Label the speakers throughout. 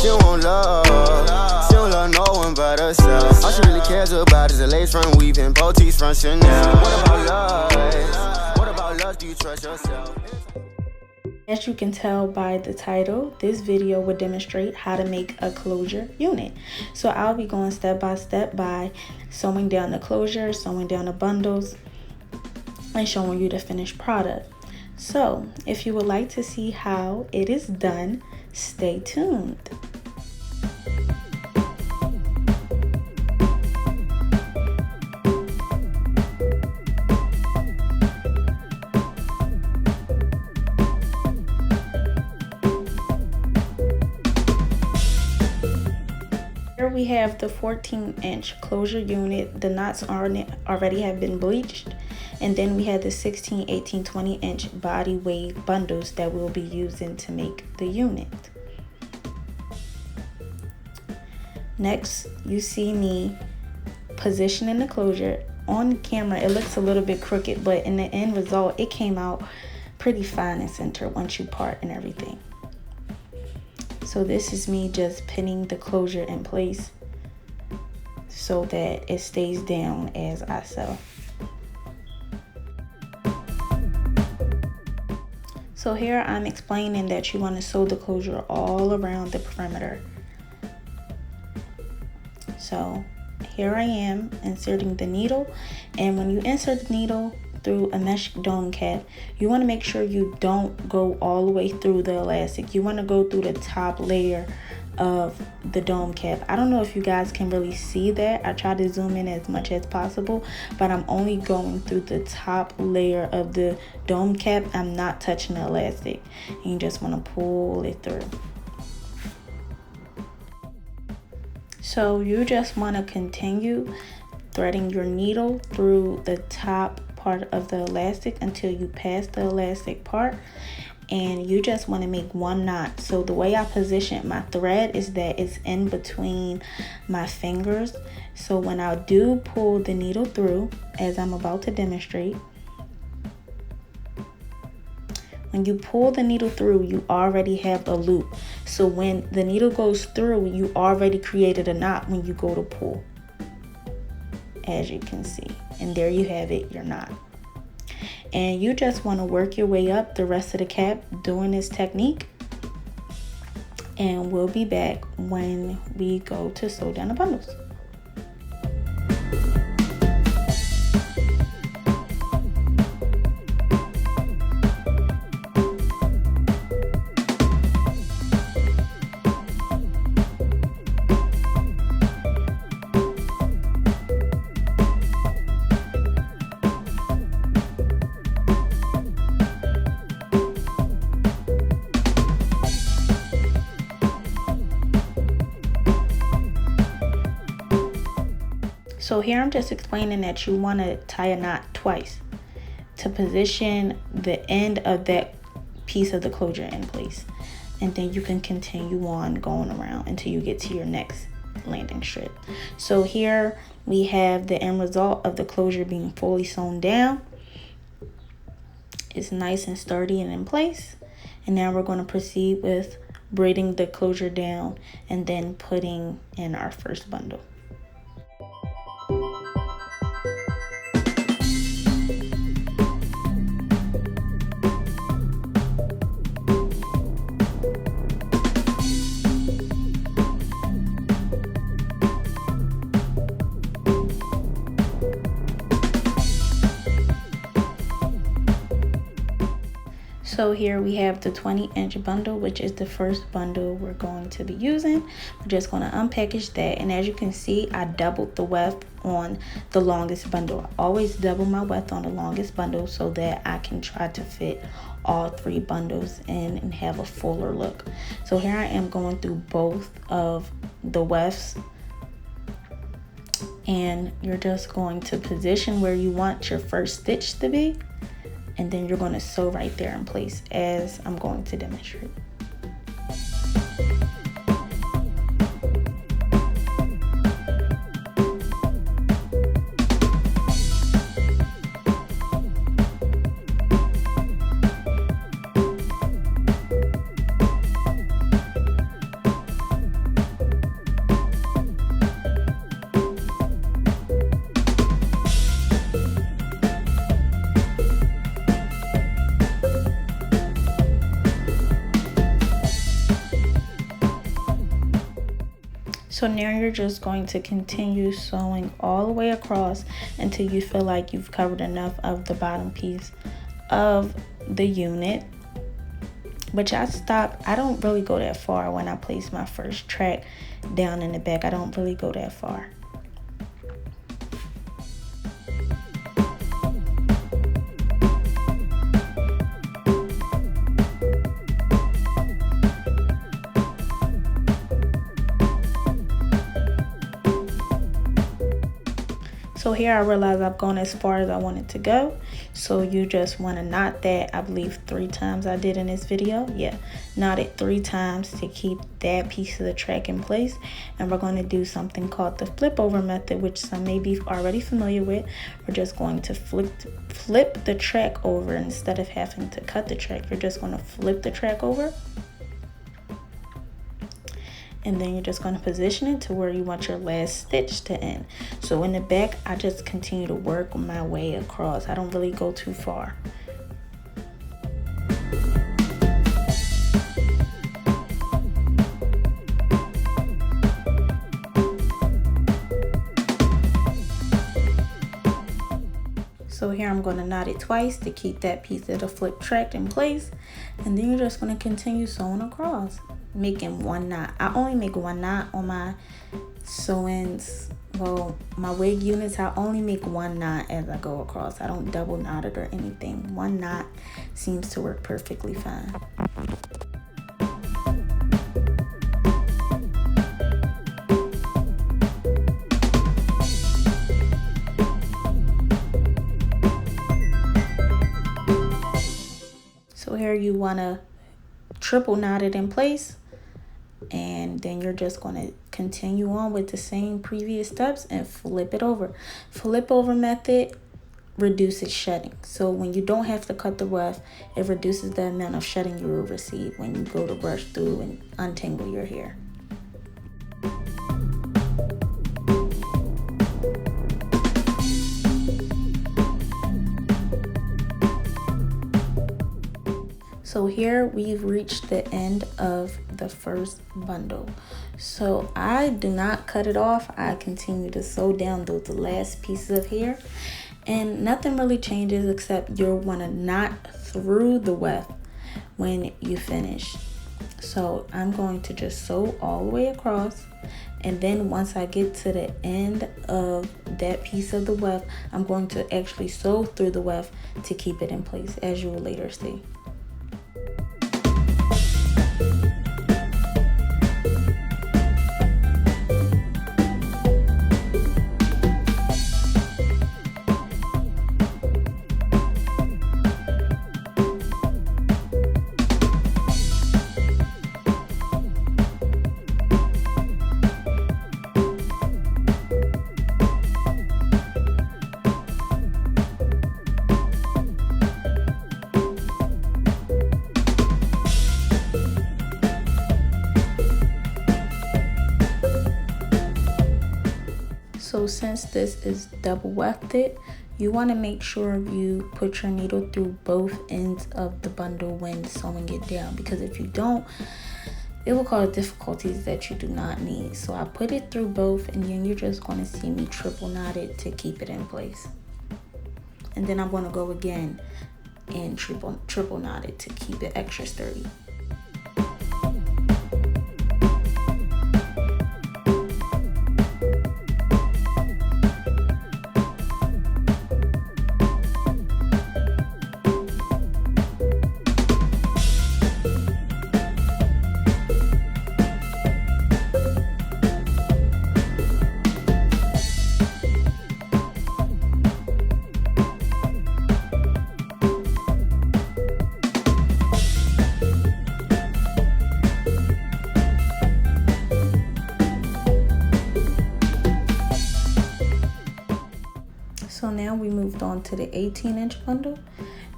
Speaker 1: don't want love. She don't love no one but herself. All she really cares about is a lace front weaving, boutiques from Chanel. What about love? What about love? Do you trust yourself?
Speaker 2: As you can tell by the title, this video would demonstrate how to make a closure unit. So I'll be going step by step by sewing down the closure, sewing down the bundles, and showing you the finished product. So if you would like to see how it is done, stay tuned. Here we have the 14-inch closure unit. The knots already have been bleached. And then we have the 16, 18, 20-inch body weight bundles that we'll be using to make the unit. Next, you see me positioning the closure. On camera, it looks a little bit crooked, but in the end result, it came out pretty fine and center once you part and everything. So this is me just pinning the closure in place so that it stays down as I sew. So here I'm explaining that you want to sew the closure all around the perimeter. So here I am inserting the needle, and when you insert the needle through a mesh dome cap, you want to make sure you don't go all the way through the elastic. You want to go through the top layer of the dome cap. I don't know if you guys can really see that. I try to zoom in as much as possible, but I'm only going through the top layer of the dome cap. I'm not touching the elastic, and you just want to pull it through. So you just want to continue threading your needle through the top part of the elastic until you pass the elastic part, and you just want to make one knot. So the way I position my thread is that it's in between my fingers. So when I do pull the needle through, as I'm about to demonstrate, when you pull the needle through, you already have a loop. So when the needle goes through, you already created a knot when you go to pull, as you can see. And there you have it, your knot. And you just want to work your way up the rest of the cap doing this technique. And we'll be back when we go to sew down the bundles. So here I'm just explaining that you want to tie a knot twice to position the end of that piece of the closure in place. And then you can continue on going around until you get to your next landing strip. So here we have the end result of the closure being fully sewn down. It's nice and sturdy and in place. And now we're going to proceed with braiding the closure down and then putting in our first bundle. So here we have the 20-inch bundle, which is the first bundle we're going to be using. We're just going to unpackage that, and as you can see, I doubled the weft on the longest bundle. I always double my weft on the longest bundle so that I can try to fit all three bundles in and have a fuller look. So here I am going through both of the wefts, and you're just going to position where you want your first stitch to be, and then you're going to sew right there in place as I'm going to demonstrate. So now you're just going to continue sewing all the way across until you feel like you've covered enough of the bottom piece of the unit. But y'all stop. I don't really go that far when I place my first track down in the back. I don't really go that far. So here I realize I've gone as far as I wanted to go. So you just want to knot that, I believe 3 times I did in this video. Yeah, knot it 3 times to keep that piece of the track in place. And we're going to do something called the flip over method, which some may be already familiar with. We're just going to flip the track over. Instead of having to cut the track, you're just going to flip the track over. And then you're just going to position it to where you want your last stitch to end. So in the back, I just continue to work my way across. I don't really go too far. So here I'm going to knot it twice to keep that piece of the flip track in place. And then you're just going to continue sewing across, making 1 knot. I only make 1 knot on my sew-ins. Well, my wig units, I only make 1 knot as I go across. I don't double knot it or anything. 1 knot seems to work perfectly fine. So here you want to triple knot it in place, and then you're just going to continue on with the same previous steps and flip it over. Flip over method reduces shedding. So when you don't have to cut the weft, it reduces the amount of shedding you will receive when you go to brush through and untangle your hair. So here we've reached the end of the first bundle. So I do not cut it off. I continue to sew down those last pieces of hair, and nothing really changes except you'll want to knot through the weft when you finish. So I'm going to just sew all the way across, and then once I get to the end of that piece of the weft, I'm going to actually sew through the weft to keep it in place, as you will later see. So since this is double wefted, you want to make sure you put your needle through both ends of the bundle when sewing it down, because if you don't, it will cause difficulties that you do not need. So I put it through both, and then you're just going to see me triple knot it to keep it in place. And then I'm going to go again and triple knot it to keep it extra sturdy. So now we moved on to the 18-inch bundle,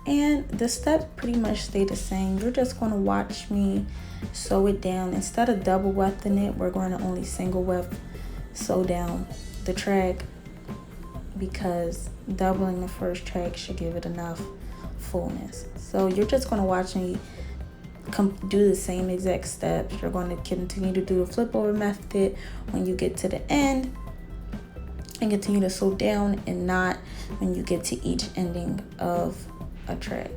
Speaker 2: and the steps pretty much stay the same. You're just going to watch me sew it down. Instead of double wefting it, we're going to only single weft sew down the track, because doubling the first track should give it enough fullness. So you're just going to watch me do the same exact steps. You're going to continue to do the flip over method when you get to the end, and continue to sew down and knot when you get to each ending of a track.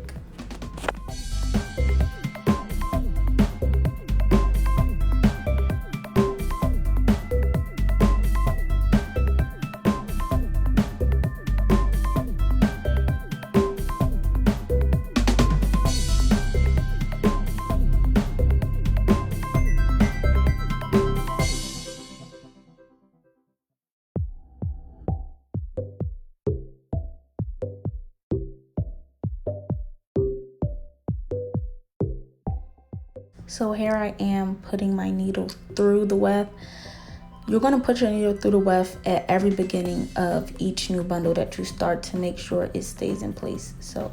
Speaker 2: So here I am putting my needle through the weft. You're going to put your needle through the weft at every beginning of each new bundle that you start to make sure it stays in place. So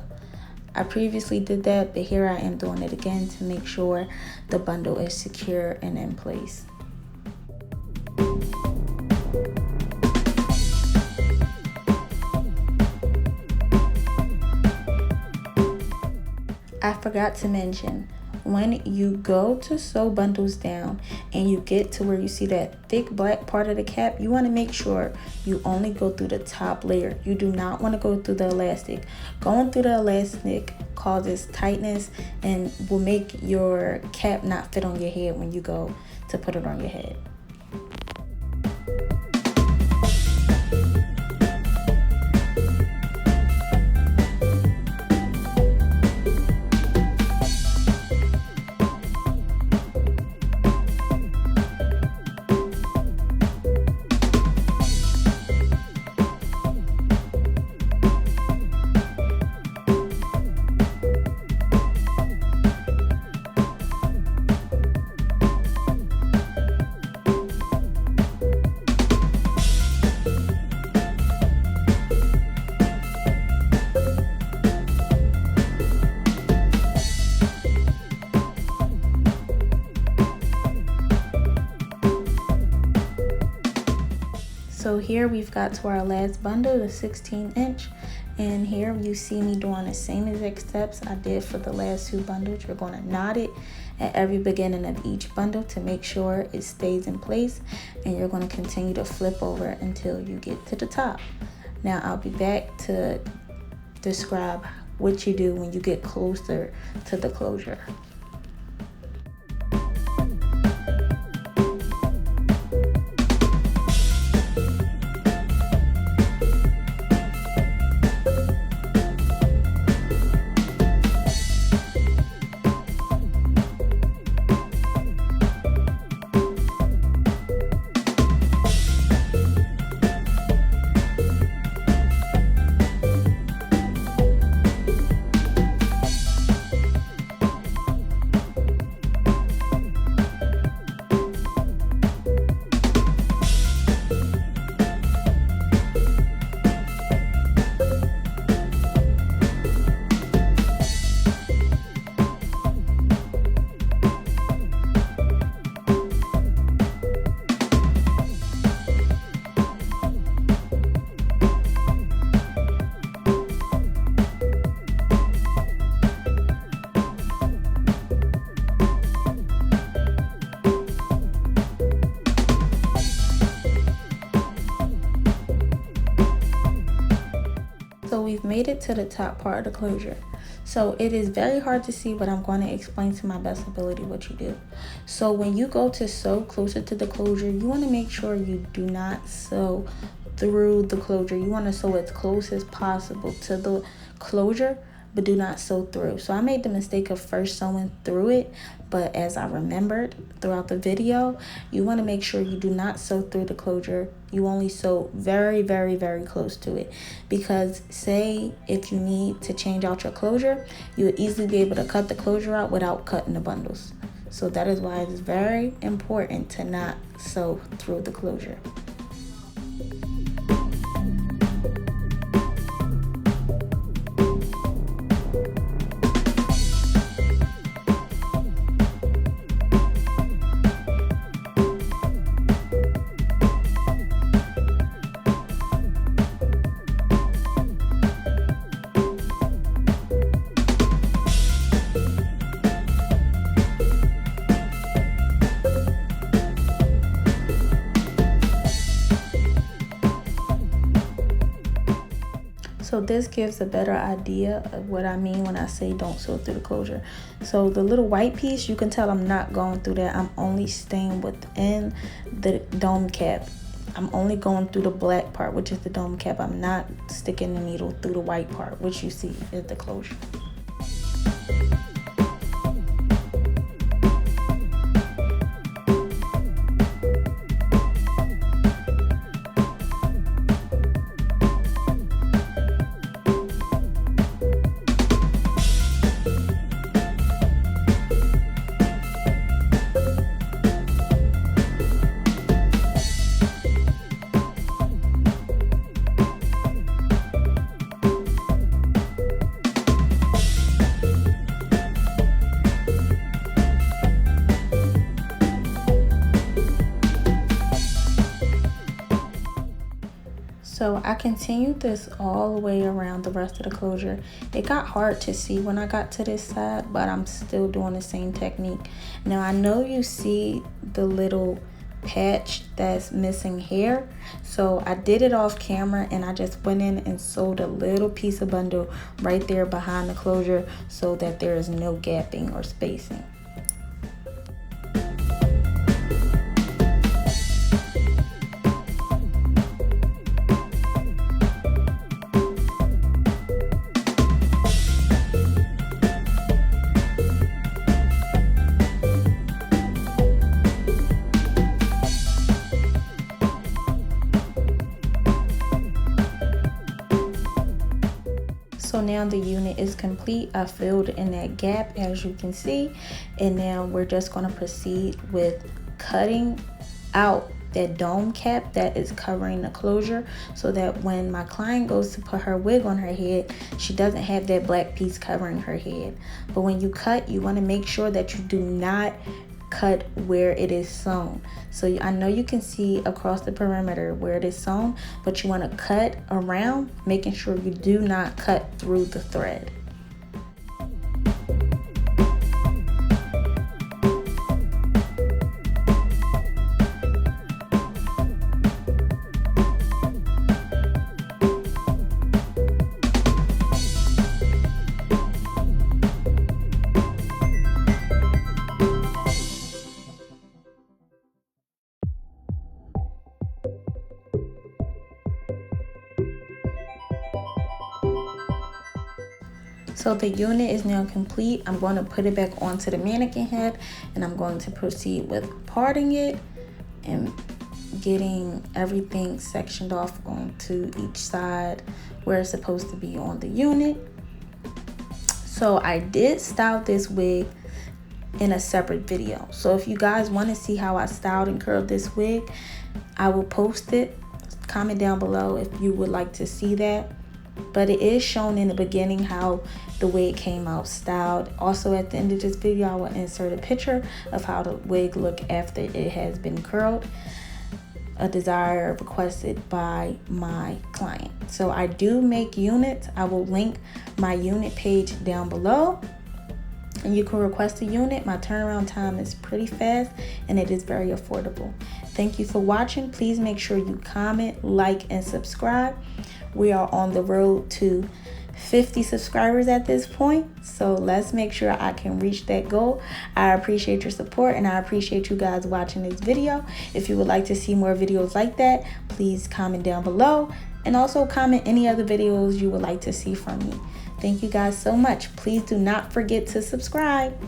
Speaker 2: I previously did that, but here I am doing it again to make sure the bundle is secure and in place. I forgot to mention, when you go to sew bundles down and you get to where you see that thick black part of the cap, you want to make sure you only go through the top layer. You do not want to go through the elastic. Going through the elastic causes tightness and will make your cap not fit on your head when you go to put it on your head. So here we've got to our last bundle, the 16-inch, and here you see me doing the same exact steps I did for the last two bundles. You're going to knot it at every beginning of each bundle to make sure it stays in place, and you're going to continue to flip over until you get to the top. Now I'll be back to describe what you do when you get closer to the closure. So we've made it to the top part of the closure. So it is very hard to see, but I'm going to explain to my best ability what you do. So when you go to sew closer to the closure, you want to make sure you do not sew through the closure. You want to sew as close as possible to the closure, but do not sew through. So I made the mistake of first sewing through it, but as I remembered throughout the video, you want to make sure you do not sew through the closure. You only sew very, very, very close to it, because say if you need to change out your closure, you would easily be able to cut the closure out without cutting the bundles. So that is why it's very important to not sew through the closure. So this gives a better idea of what I mean when I say don't sew through the closure. So the little white piece, you can tell I'm not going through that. I'm only staying within the dome cap. I'm only going through the black part, which is the dome cap. I'm not sticking the needle through the white part, which you see is the closure. So I continued this all the way around the rest of the closure. It got hard to see when I got to this side, but I'm still doing the same technique. Now I know you see the little patch that's missing here, so I did it off camera and I just went in and sewed a little piece of bundle right there behind the closure so that there is no gapping or spacing. So now the unit is complete. I filled in that gap, as you can see, and now we're just going to proceed with cutting out that dome cap that is covering the closure, so that when my client goes to put her wig on her head, she doesn't have that black piece covering her head. But when you cut, you want to make sure that you do not cut where it is sewn. So I know you can see across the perimeter where it is sewn, but you want to cut around, making sure you do not cut through the thread. So the unit is now complete. I'm going to put it back onto the mannequin head, and I'm going to proceed with parting it and getting everything sectioned off onto each side where it's supposed to be on the unit. So I did style this wig in a separate video. So if you guys want to see how I styled and curled this wig, I will post it. Comment down below if you would like to see that. But it is shown in the beginning how the wig came out styled. Also at the end of this video, I will insert a picture of how the wig look after it has been curled, a desire requested by my client. So I do make units. I will link my unit page down below, and you can request a unit. My turnaround time is pretty fast and it is very affordable. Thank you for watching. Please make sure you comment, like, and subscribe. We are on the road to 50 subscribers at this point, so let's make sure I can reach that goal. I appreciate your support, and I appreciate you guys watching this video. If you would like to see more videos like that, please comment down below, and also comment any other videos you would like to see from me. Thank you guys so much. Please do not forget to subscribe.